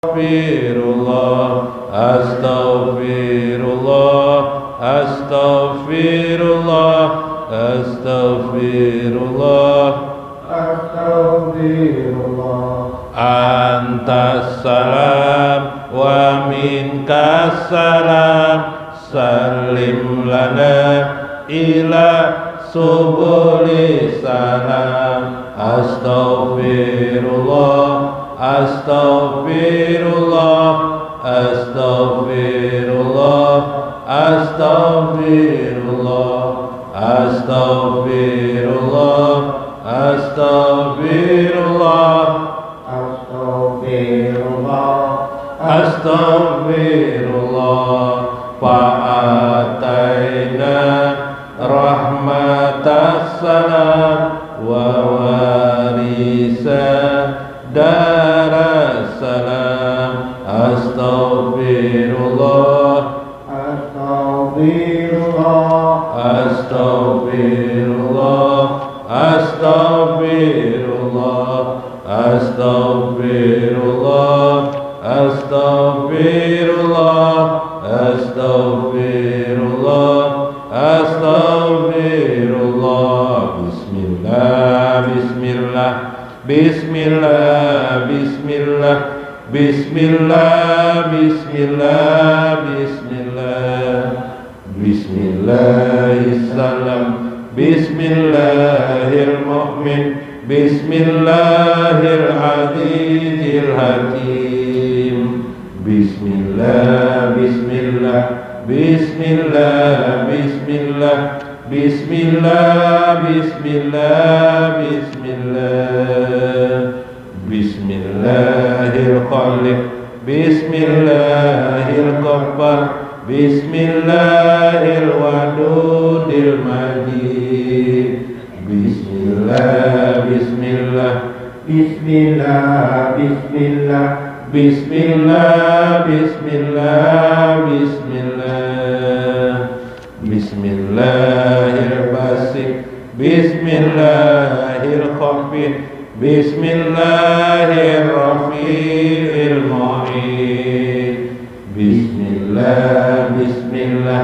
Astaghfirullah, astaghfirullah, astaghfirullah, astaghfirullah. Antas salam wa minkas salam, salim lana ila subuli salam. Astaghfirullah, astaghfirullah, astaghfirullah, astaghfirullah, astaghfirullah, astaghfirullah, astaghfirullah, astaghfirullah. Fa'ataina rahmatas salam wa warisa daras salam. Astaghfirullah, astaghfirullah, astaghfirullah, astaghfirullah, astaghfirullah, astaghfirullah, astaghfirullah, astaghfirullah. Bismillah, bismillah, bismillah, bismillah, bismillah, bismillah, bismillah, bismillahirrahmanirrahim, bismillahirrahmanirrahim, bismillahirrahmanirrahim, hakim. Bismillah, bismillah, bismillah, bismillah, bismillah, bismillah, bismillah, bismillahirrahmanirrahim, bismillahirrahmanirrahim, bismillahirwadudil majid. Bismillah, bismillah, bismillah, bismillah, bismillah, bismillah, bismillah, bismillahirrahmanirrahim, bismillahirrahmanirrahim, bismillahirrahmanirrahim, bismillah, bismillah,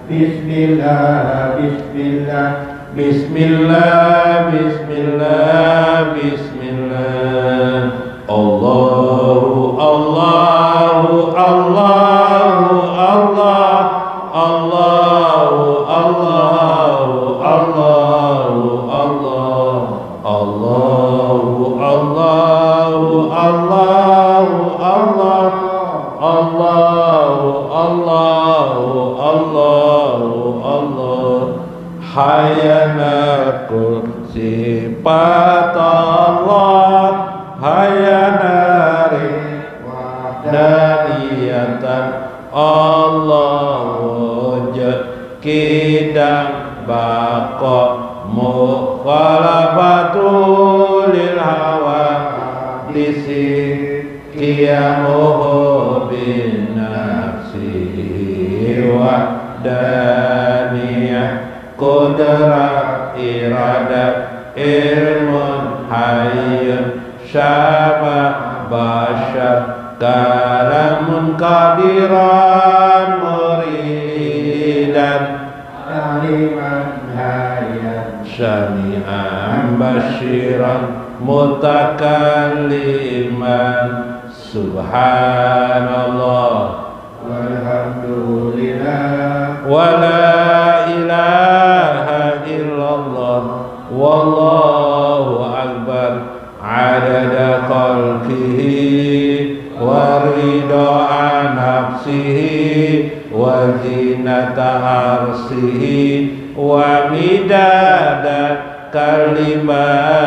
bismillah, bismillah, bismillah, bismillah, bismillah. Allahu, Allahu, Allahu, Allah, Allahu, Allahu, Allahu, Allah, Allahu, Allahu, Allahu, Allah, Allahu, Allahu, Allahu, Allah. Hayana sifat Allah, hayana wahdaniyatan Allah, wujud kidam baqa mukhalafatul lil hawa disi qiyamuhu bin nafsi wahdaniyah qudrat iradat ilmun hayyun syama bashar kalamun qadiran muridan aliman hayyan syami'an basyiran mutakalliman. Subhanallah walhamdulillah wa la ilaha illallah wallahu akbar adada khalqihi wa ridha nafsihi wa zinata arsihi wa midada kalimatihi.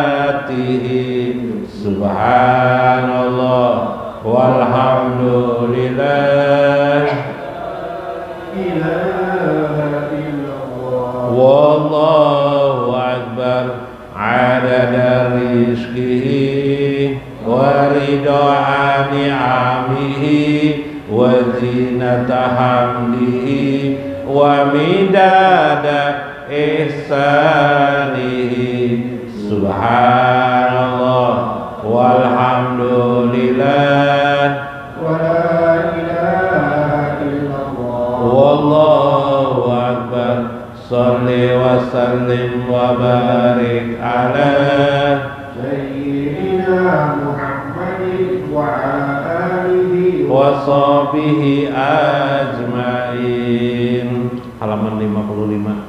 Subhanallah walhamdulillah wallahu akbar adada rizqihi wa ridha ni'amihi wa zinata hamdihi wa midada ihsanihi. Subhanallah walhamdulillah sallim wa barik ala sayyidina Muhammadin wa ala alihi wa sahbihi ajmain. Halaman 55.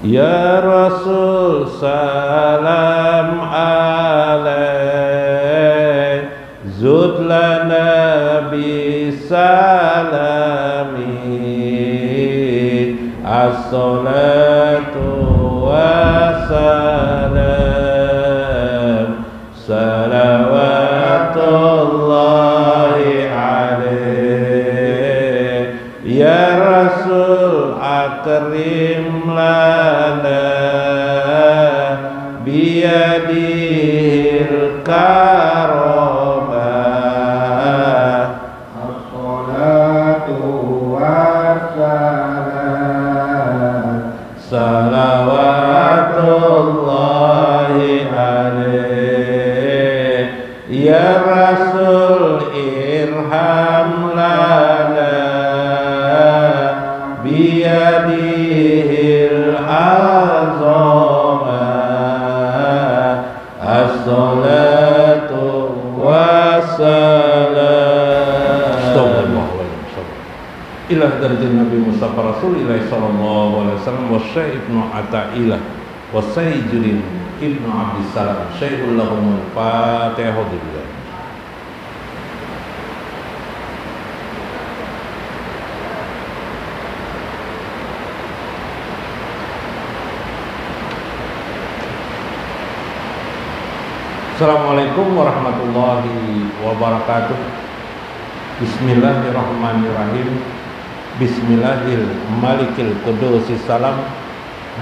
Ya Rasul salam alaik, zud lana bisalami, as-salatu wassalam, salawatullahi alaik. Ya Rasul akrim lana biyadil karamah, as-salatu wassalam, salawatullahi alaih. Ya Rasul irham lana biyadihil azamah, as-salatu wassalam. Astagfirullahaladzim. Ilah darjah Nabi Mustafa Rasul ilaih sallallahu alaihi wasallam wa Syekh Ibnu Athaillah wa Sayyidin Ibnu Abdissalam Syekhul lahumul Fatihah. Assalamualaikum warahmatullahi wabarakatuh. Bismillahirrahmanirrahim. Bismillahil malikil qudusis salam.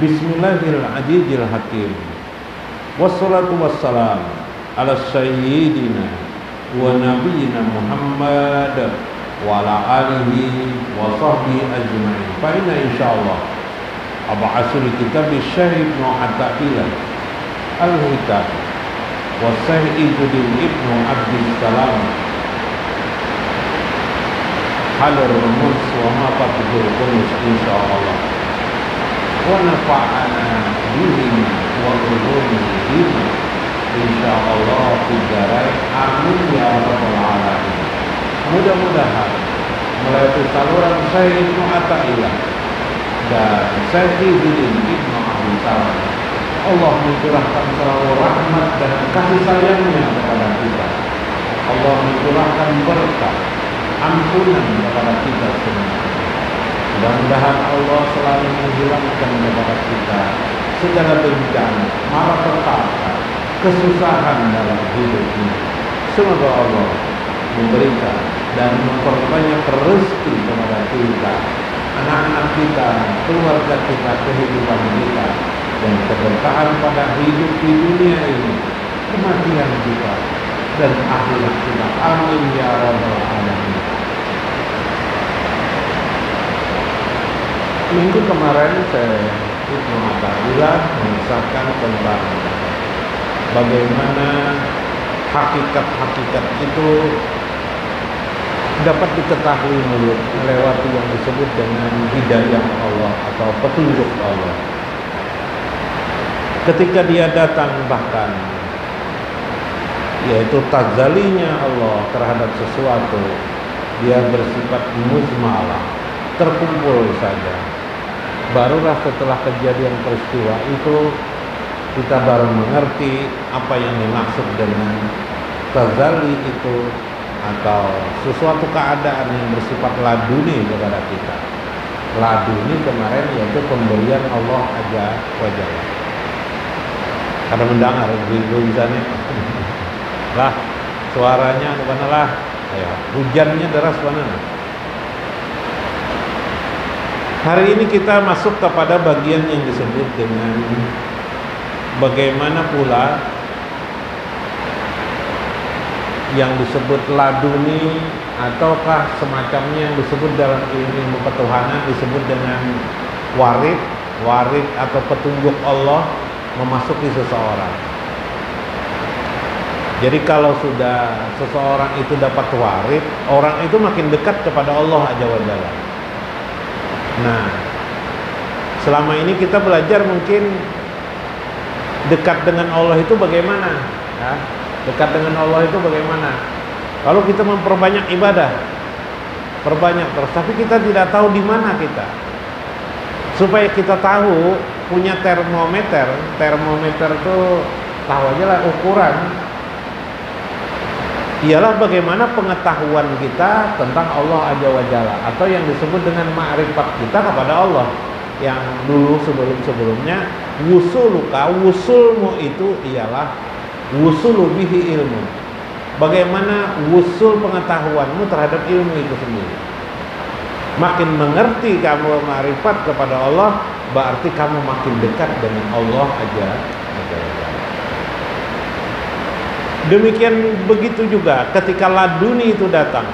Bismillahil azizil hakim. Wassalatu wassalam ala sayyidina wa nabiyyina Muhammad wa ala alihi wa sahbihi ajma'in. Fa inna insyaallah ab'asul kitab Syekh Ibnu Athaillah al-Hikam wa Sayyidin Ibnu Abdissalam halar rumus wa ma fatihul kunus insyaallah wa nafa'ana bihi wa ulumihim insyaallah fi darai amin ya rabbal alamin. Mudah-mudahan melalui saluran Syekh Ibnu Athaillah dan Sayyidin Ibnu Abdissalam Allah mencurahkan selalu rahmat dan kasih sayangnya kepada kita. Allah mencurahkan berkah, ampunan kepada kita semua. Mudah-mudahan Allah selalu menghilangkan kepada kita segala bencana, malapetaka, kesusahan dalam hidup ini. Semoga Allah memberikan dan memperbanyak rezeki kepada kita, anak-anak kita, keluarga kita, kehidupan kita, dan keberkahan pada hidup di dunia ini, kematian kita, dan akhirat kita. Amin ya rabbal alamin. Minggu kemarin saya Ibnu Athaillah mengisahkan tentang bagaimana hakikat-hakikat itu dapat diketahui melewati yang disebut dengan hidayah Allah atau petunjuk Allah. Ketika dia datang bahkan yaitu tazalinya Allah terhadap sesuatu, dia bersifat muzmalah, terkumpul saja. Barulah setelah kejadian peristiwa itu kita baru mengerti apa yang dimaksud dengan tazali itu, atau sesuatu keadaan yang bersifat laduni kepada kita. Laduni kemarin yaitu pemberian Allah aja wajah. Karena mendengar tulisannya lah suaranya mana lah ya, hujannya deras mana. Hari ini kita masuk kepada bagian yang disebut dengan bagaimana pula yang disebut laduni ataukah semacamnya yang disebut dalam ilmu petuhanan disebut dengan warid atau petunjuk Allah memasuki seseorang. Jadi kalau sudah seseorang itu dapat warid, orang itu makin dekat kepada Allah Azza wa Jalla. Nah, Selama ini kita belajar mungkin dekat dengan Allah itu bagaimana, ya? Dekat dengan Allah itu bagaimana? Lalu kita memperbanyak ibadah, perbanyak terus, tapi kita tidak tahu di mana kita. Supaya kita tahu, punya termometer itu tahu aja lah ukuran. Ialah bagaimana pengetahuan kita tentang Allah Azza wa Jalla, atau yang disebut dengan ma'rifat kita kepada Allah. Yang dulu sebelum-sebelumnya wusulmu itu ialah wusulu bihi ilmu. Bagaimana wusul pengetahuanmu terhadap ilmu itu sendiri. Makin mengerti kamu ma'rifat kepada Allah, berarti kamu makin dekat dengan Allah Azza wa Jalla. Demikian begitu juga ketika laduni itu datang,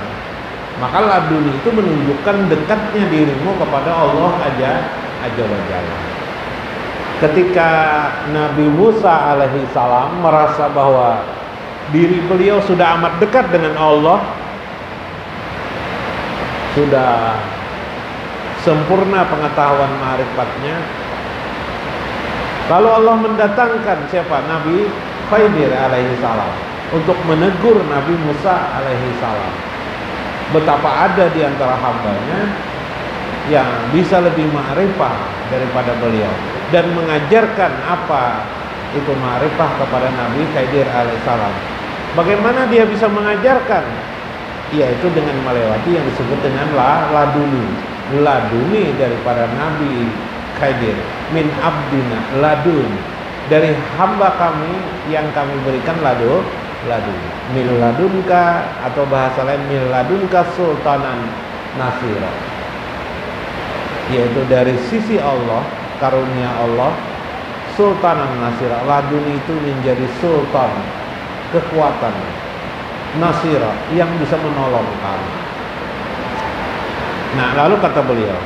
maka laduni itu menunjukkan dekatnya dirimu kepada Allah Azza wa Jalla. Ketika Nabi Musa alaihi salam merasa bahwa diri beliau sudah amat dekat dengan Allah, sudah sempurna pengetahuan ma'rifatnya, lalu Allah mendatangkan siapa? Nabi Khidir alaihi salam untuk menegur Nabi Musa alaihi salam. Betapa ada di antara hambanya yang bisa lebih ma'rifah daripada beliau dan mengajarkan apa itu ma'rifah kepada Nabi Khidir alaihi salam. Bagaimana dia bisa mengajarkan? Yaitu dengan melewati yang disebut dengan laduni daripada Nabi Khidir, min abdina ladun, dari hamba kami yang kami berikan ladun, mil ladunka, atau bahasa lain mil ladunka sultanan nasira, yaitu dari sisi Allah, karunia Allah, sultanan nasira. Ladun itu menjadi sultan, kekuatan, nasira, yang bisa menolong kami. Nah, lalu kata beliau,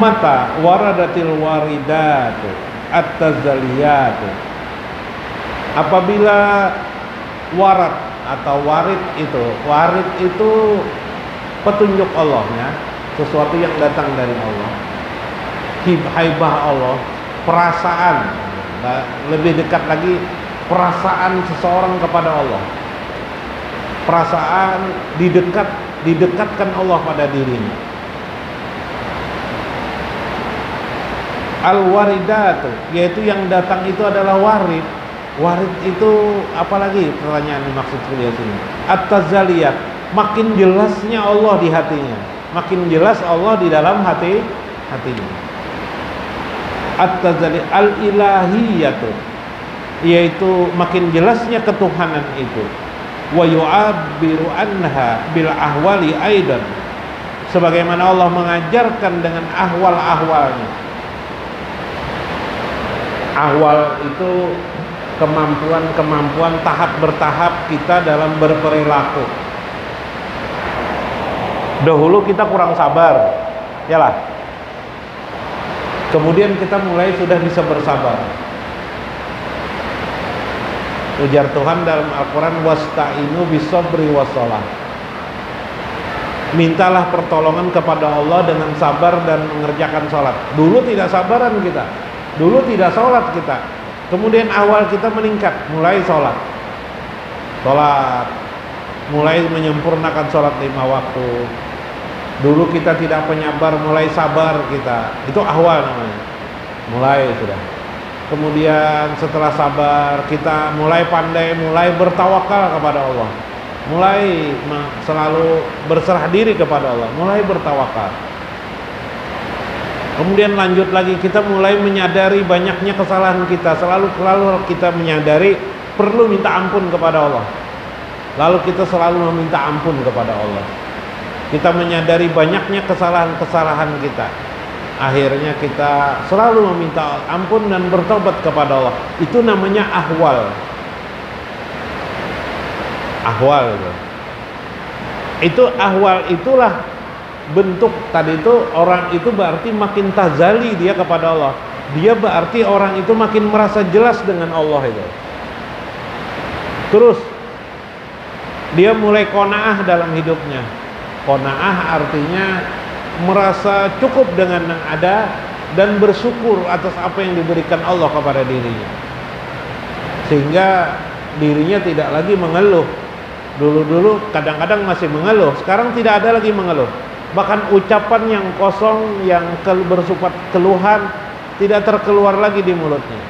mata waradatil waridatu at-tazaliyatu, apabila warat atau warid itu petunjuk Allahnya, sesuatu yang datang dari Allah, haibah Allah, perasaan, lebih dekat lagi perasaan seseorang kepada Allah, perasaan didekatkan Allah pada dirinya. Al-waridatu, yaitu yang datang itu adalah warid. Warid itu apalagi pertanyaan dimaksud beliau sini? At-tazaliyat, makin jelasnya Allah di hatinya, makin jelas Allah di dalam hatinya. At-tazaliyat al-ilahiyatu, yaitu makin jelasnya ketuhanan itu. Wa yu'abbiru anha bil ahwali aidan, sebagaimana Allah mengajarkan dengan ahwal-ahwalnya. Ahwal itu kemampuan tahap bertahap kita dalam berperilaku. Dahulu kita kurang sabar, yalah. Kemudian kita mulai sudah bisa bersabar. Ujar Tuhan dalam Al-Quran, wasta'inu bisabri wassalah. Mintalah pertolongan kepada Allah dengan sabar dan mengerjakan sholat. Dulu tidak sabaran kita, dulu tidak sholat kita. Kemudian awal kita meningkat, mulai sholat, mulai menyempurnakan sholat 5 waktu. Dulu kita tidak penyabar, mulai sabar kita. Itu awal namanya, mulai sudah. Kemudian setelah sabar, kita mulai pandai, mulai bertawakal kepada Allah, mulai selalu berserah diri kepada Allah, mulai bertawakal. Kemudian lanjut lagi, kita mulai menyadari banyaknya kesalahan kita. Selalu kita menyadari perlu minta ampun kepada Allah. Lalu kita selalu meminta ampun kepada Allah. Kita menyadari banyaknya kesalahan-kesalahan kita. Akhirnya kita selalu meminta ampun dan bertobat kepada Allah. Itu namanya ahwal. Ahwal itu ahwal, itulah bentuk tadi itu. Orang itu berarti makin tazali dia kepada Allah. Dia berarti orang itu makin merasa jelas dengan Allah itu. Terus dia mulai qanaah dalam hidupnya. Qanaah artinya merasa cukup dengan yang ada dan bersyukur atas apa yang diberikan Allah kepada dirinya, sehingga dirinya tidak lagi mengeluh. Dulu kadang-kadang masih mengeluh, sekarang tidak ada lagi mengeluh. Bahkan ucapan yang kosong, yang bersifat keluhan tidak terkeluar lagi di mulutnya.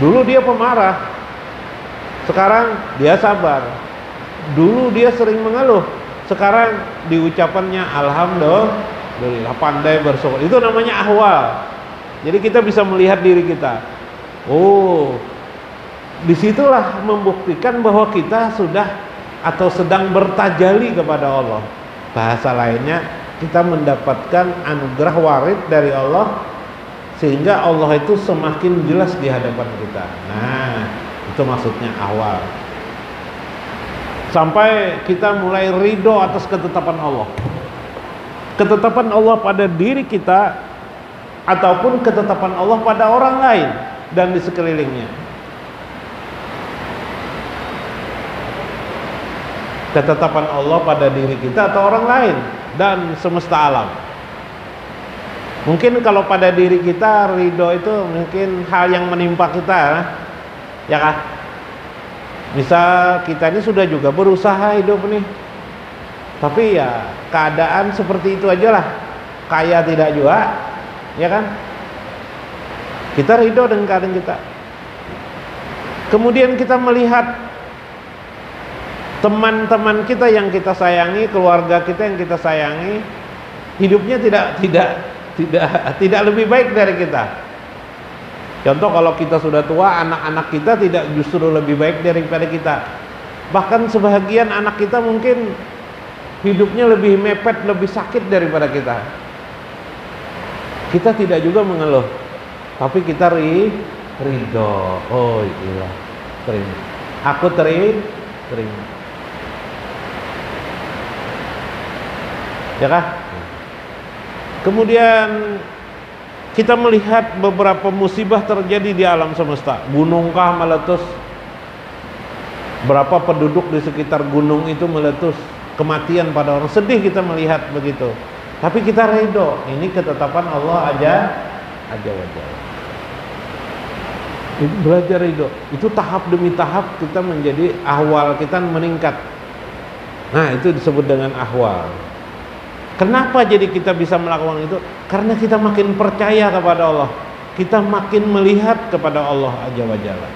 Dulu dia pemarah, sekarang dia sabar. Dulu dia sering mengeluh, sekarang di ucapannya alhamdulillah, pandai bersyukur. Itu namanya ahwal. Jadi kita bisa melihat diri kita. Oh, disitulah membuktikan bahwa kita sudah atau sedang bertajali kepada Allah. Bahasa lainnya, kita mendapatkan anugerah warid dari Allah, sehingga Allah itu semakin jelas di hadapan kita. Nah, itu maksudnya awal. Sampai kita mulai ridho atas ketetapan Allah. Ketetapan Allah pada diri kita, ataupun ketetapan Allah pada orang lain dan di sekelilingnya. Ketetapan Allah pada diri kita atau orang lain dan semesta alam. Mungkin kalau pada diri kita, ridho itu mungkin hal yang menimpa kita, ya kan? Misal kita ini sudah juga berusaha hidup nih, tapi ya keadaan seperti itu aja lah, kaya tidak juga, ya kan? Kita ridho dengan keadaan kita. Kemudian kita melihat teman-teman kita yang kita sayangi, keluarga kita yang kita sayangi, hidupnya tidak lebih baik dari kita. Contoh, kalau kita sudah tua, anak-anak kita tidak justru lebih baik daripada kita. Bahkan sebahagian anak kita mungkin hidupnya lebih mepet, lebih sakit daripada kita. Kita tidak juga mengeluh, tapi kita ridho. Oh iya, terima. Aku terima. Ya kah? Kemudian kita melihat beberapa musibah terjadi di alam semesta. Gunungkah meletus? Berapa penduduk di sekitar gunung itu meletus? Kematian pada orang, sedih kita melihat begitu. Tapi kita ridho, ini ketetapan Allah aja wajar. Itu belajar ridho. Itu tahap demi tahap kita menjadi ahwal kita meningkat. Nah, itu disebut dengan ahwal. Kenapa jadi kita bisa melakukan itu? Karena kita makin percaya kepada Allah, kita makin melihat kepada Allah Azza wa Jalla.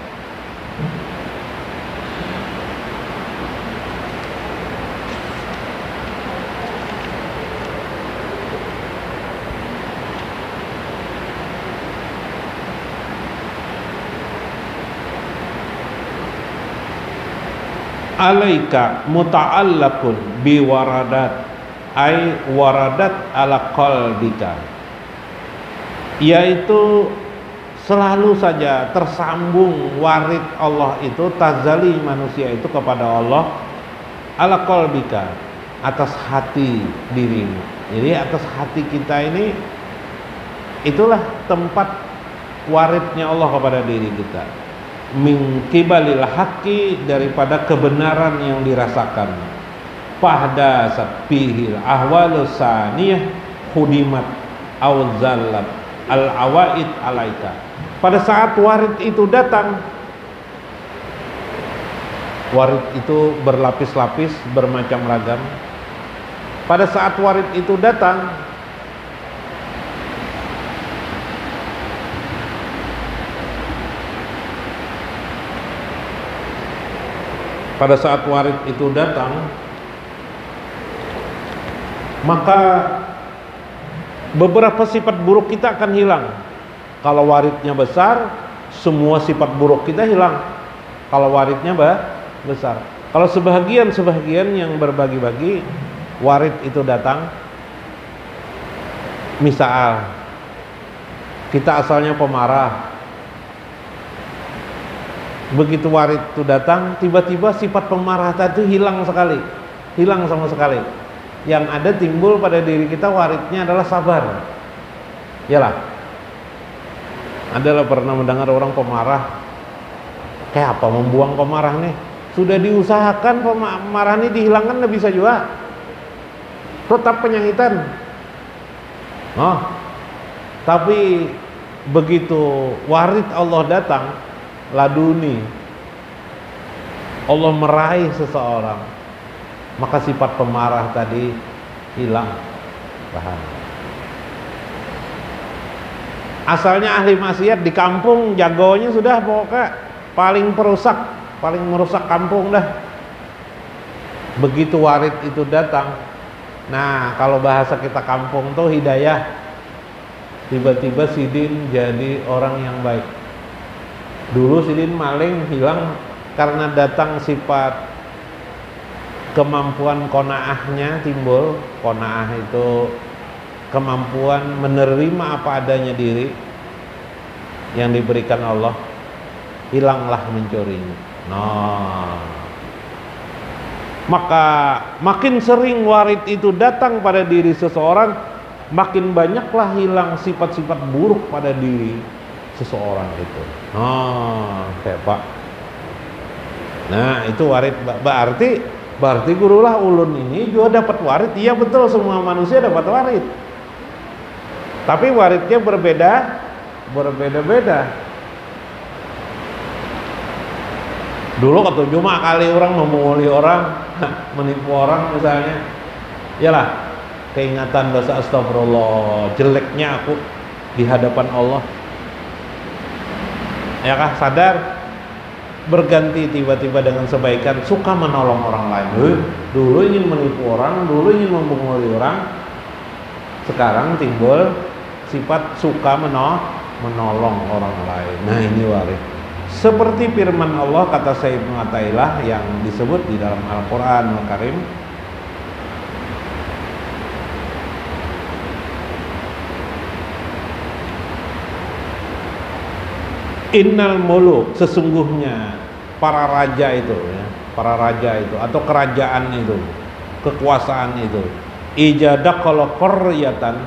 Alaika muta'allaqun biwaradat ay waradat ala qalbika, yaitu selalu saja tersambung warid Allah itu, tazali manusia itu kepada Allah, ala qalbika, atas hati dirimu. Jadi atas hati kita ini, itulah tempat waridnya Allah kepada diri kita. Min qibalil haqqi, daripada kebenaran yang dirasakan. Fahda sapihil ahwalus saniyah hudimat aw zallat al awaid alaika. Pada saat warid itu datang, warid itu berlapis-lapis, bermacam ragam. Pada saat warid itu datang, maka beberapa sifat buruk kita akan hilang. Kalau waridnya besar, semua sifat buruk kita hilang. Kalau waridnya besar. Kalau sebahagian yang berbagi-bagi, warid itu datang. Misal kita asalnya pemarah, begitu warid itu datang, tiba-tiba sifat pemarah tadi hilang sama sekali. Yang ada timbul pada diri kita waridnya adalah sabar. Yalah, adalah pernah mendengar orang pemarah, kayak apa membuang pemarah nih? Sudah diusahakan pemarah ini dihilangkan, nggak bisa juga. Tetap penyangitan. Oh, Tapi begitu warid Allah datang, laduni, Allah meraih seseorang, maka sifat pemarah tadi hilang. Paham? Asalnya ahli maksiat di kampung, jagonya sudah pokoknya paling perusak, paling merusak kampung dah. Begitu warid itu datang, nah kalau bahasa kita kampung tuh hidayah, tiba-tiba Sidin jadi orang yang baik. Dulu Sidin maling, hilang karena datang sifat kemampuan qanaahnya timbul. Qanaah itu kemampuan menerima apa adanya diri yang diberikan Allah. Hilanglah mencurinya. Nah, maka makin sering warid itu datang pada diri seseorang, makin banyaklah hilang sifat-sifat buruk pada diri seseorang itu. Kayak Pak. Nah, itu warid. Berarti gurulah ulun ini juga dapat warid. Iya betul, semua manusia dapat warid. Tapi waridnya berbeda-beda. Dulu kata cuma kali orang memulai orang, menipu orang misalnya, yalah keingatan dosa, astagfirullah, jeleknya aku di hadapan Allah. Ya kah, sadar, berganti tiba-tiba dengan sebaikan, suka menolong orang lain. Dulu ingin menipu orang, dulu ingin memunguli orang, sekarang timbul sifat suka menolong orang lain. Nah, ini warid. Seperti firman Allah, kata Syekh Ibnu Athaillah yang disebut di dalam Al-Qur'an Al-Karim, innal muluk, sesungguhnya para raja itu ya, atau kerajaan itu, kekuasaan itu, ijadah kalau qaryatan,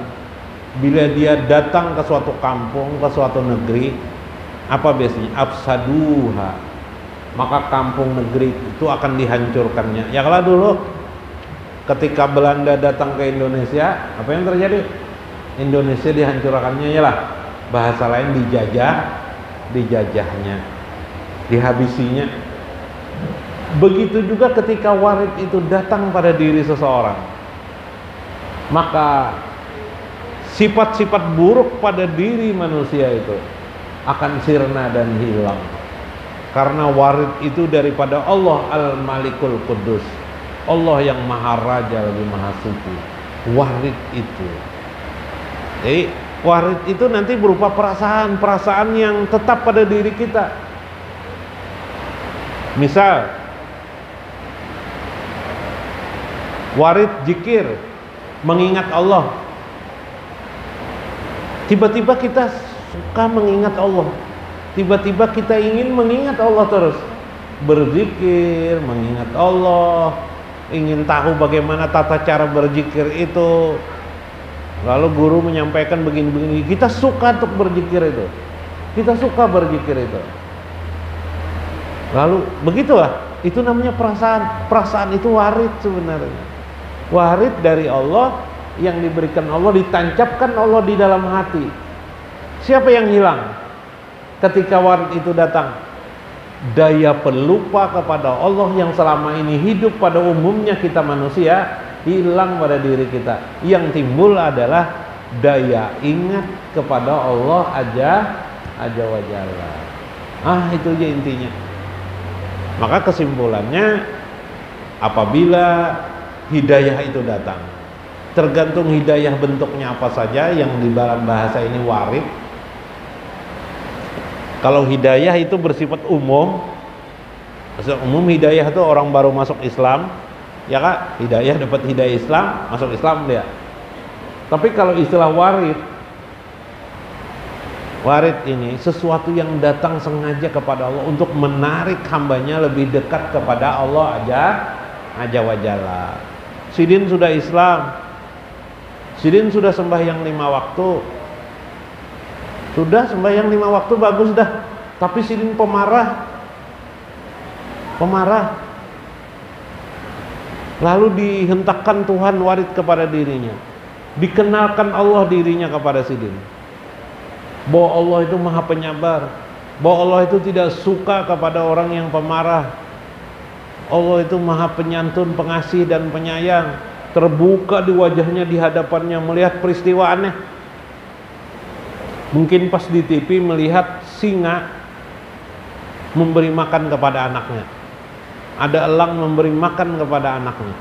bila dia datang ke suatu kampung, ke suatu negeri, apa biasanya? Afsaduha, maka kampung negeri itu akan dihancurkannya. Ya kalau dulu ketika Belanda datang ke Indonesia, apa yang terjadi? Indonesia dihancurkannya, yalah, bahasa lain dijajahnya, dihabisinya. Begitu juga ketika warid itu datang pada diri seseorang, maka sifat-sifat buruk pada diri manusia itu akan sirna dan hilang. Karena warid itu daripada Allah Al-Malikul Qudus, Allah yang Maha Raja, lebih Maha Suci. Warid itu, jadi warid itu nanti berupa perasaan yang tetap pada diri kita. Misal warid zikir, mengingat Allah. Tiba-tiba kita suka mengingat Allah, tiba-tiba kita ingin mengingat Allah terus, berzikir, mengingat Allah, ingin tahu bagaimana tata cara berzikir itu. Lalu guru menyampaikan begini-begini, kita suka untuk berzikir itu, kita suka berzikir itu. Lalu begitulah, itu namanya perasaan itu warid sebenarnya, warid dari Allah yang diberikan Allah, ditancapkan Allah di dalam hati. Siapa yang hilang ketika warid itu datang? Daya pelupa kepada Allah yang selama ini hidup pada umumnya kita manusia hilang pada diri kita. Yang timbul adalah daya ingat kepada Allah aja wa jalla. Itu aja intinya. Maka kesimpulannya, apabila hidayah itu datang, tergantung hidayah bentuknya apa saja, yang di dalam bahasa ini warid. Kalau hidayah itu bersifat umum, hidayah itu orang baru masuk Islam, ya kak, hidayah dapat hidayah Islam, masuk Islam dia. Tapi kalau istilah warid ini sesuatu yang datang sengaja kepada Allah untuk menarik hambanya lebih dekat kepada Allah aja wa jalla. Sidin sudah Islam, Sidin sudah sembahyang 5 waktu, sudah sembahyang 5 waktu, bagus dah. Tapi Sidin pemarah. Lalu dihentakkan Tuhan warid kepada dirinya, dikenalkan Allah dirinya kepada Sidin. bahwa Allah itu maha penyabar, bahwa Allah itu tidak suka kepada orang yang pemarah. Allah itu maha penyantun, pengasih dan penyayang. Terbuka di wajahnya, di hadapannya, melihat peristiwa aneh. Mungkin pas di TV melihat singa memberi makan kepada anaknya, ada elang memberi makan kepada anaknya,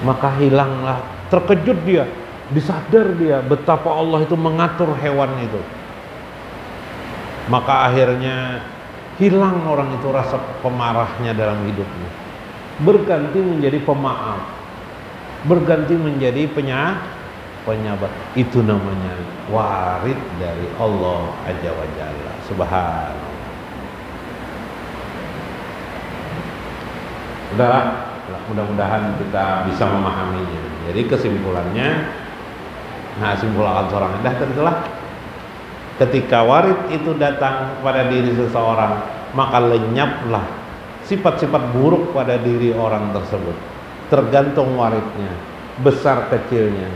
maka hilanglah, terkejut dia, disadar dia betapa Allah itu mengatur hewan itu. Maka akhirnya hilang orang itu rasa pemarahnya dalam hidupnya, berganti menjadi pemaaf, berganti menjadi penyabar. Itu namanya warid dari Allah Azza wa Jalla. Subhanallah. Udahlah, mudah-mudahan kita bisa memahaminya. Jadi kesimpulannya, kesimpulan seorang dah tentulah ketika warid itu datang pada diri seseorang, maka lenyaplah sifat-sifat buruk pada diri orang tersebut. Tergantung waridnya, besar kecilnya,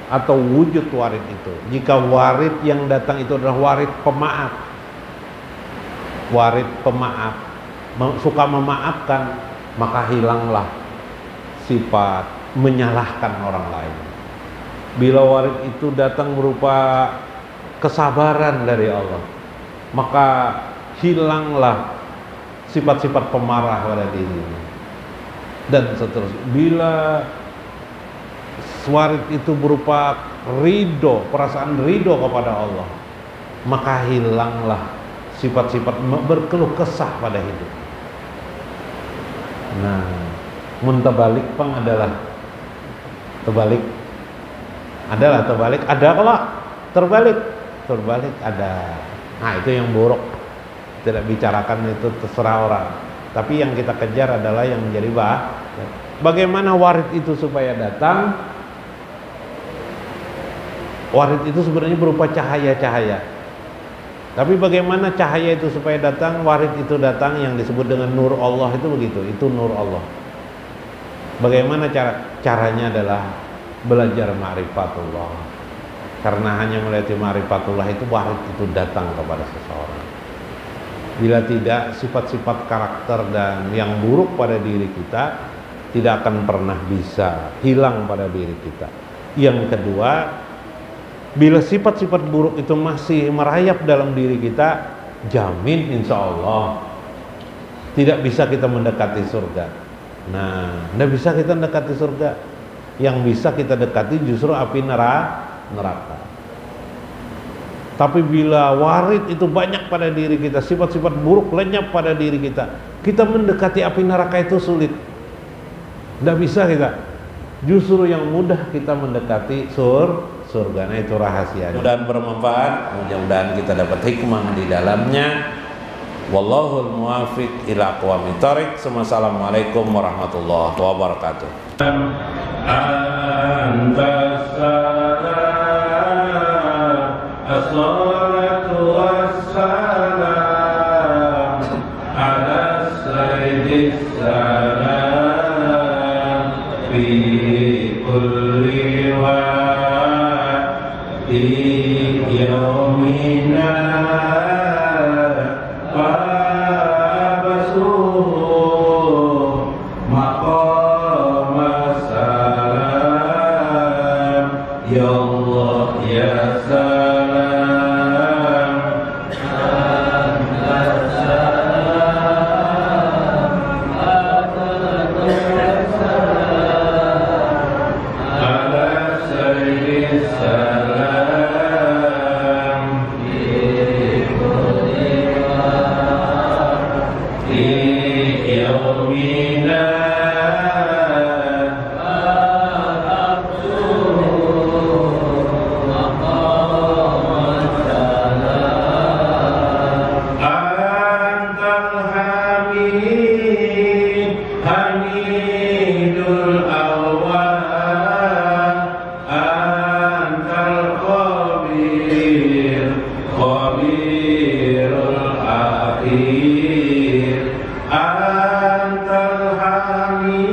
atau wujud warid itu. Jika warid yang datang itu adalah warid pemaaf, warid pemaaf, suka memaafkan, maka hilanglah sifat menyalahkan orang lain. Bila warid itu datang berupa kesabaran dari Allah, maka hilanglah sifat-sifat pemarah pada dirinya, dan seterusnya. Bila warid itu berupa ridho, perasaan ridho kepada Allah, maka hilanglah sifat-sifat berkeluh kesah pada hidup. Nah, muntabalik pang adalah terbalik, adalah terbalik, ada kalau terbalik ada. Nah, itu yang buruk, tidak bicarakan, itu terserah orang. Tapi yang kita kejar adalah yang menjadi bagaimana warid itu supaya datang. Warid itu sebenarnya berupa cahaya-cahaya. Tapi bagaimana cahaya itu supaya datang, warid itu datang, yang disebut dengan nur Allah itu begitu, itu nur Allah. Bagaimana caranya adalah belajar ma'rifatullah. Karena hanya melalui ma'rifatullah itu warid itu datang kepada seseorang. Bila tidak, sifat-sifat karakter dan yang buruk pada diri kita tidak akan pernah bisa hilang pada diri kita. Yang kedua, bila sifat-sifat buruk itu masih merayap dalam diri kita, jamin insya Allah tidak bisa kita mendekati surga. Nah, tidak bisa kita mendekati surga. Yang bisa kita dekati justru api neraka. Tapi bila warid itu banyak pada diri kita, sifat-sifat buruk lenyap pada diri kita, kita mendekati api neraka itu sulit. Tidak bisa kita. Justru yang mudah kita mendekati surga. Nah, itu rahasianya. Mudah-mudahan bermanfaat, mudah-mudahan kita dapat hikmah di dalamnya. Wallahul muwaffiq ila aqwamit thoriq. Assalamualaikum warahmatullahi wabarakatuh. Assalatu wassalam ala sayyidis salam fi kulli waqti yaumina ya Allah ya salam ala sayyidis salam fi yaumina antal hamid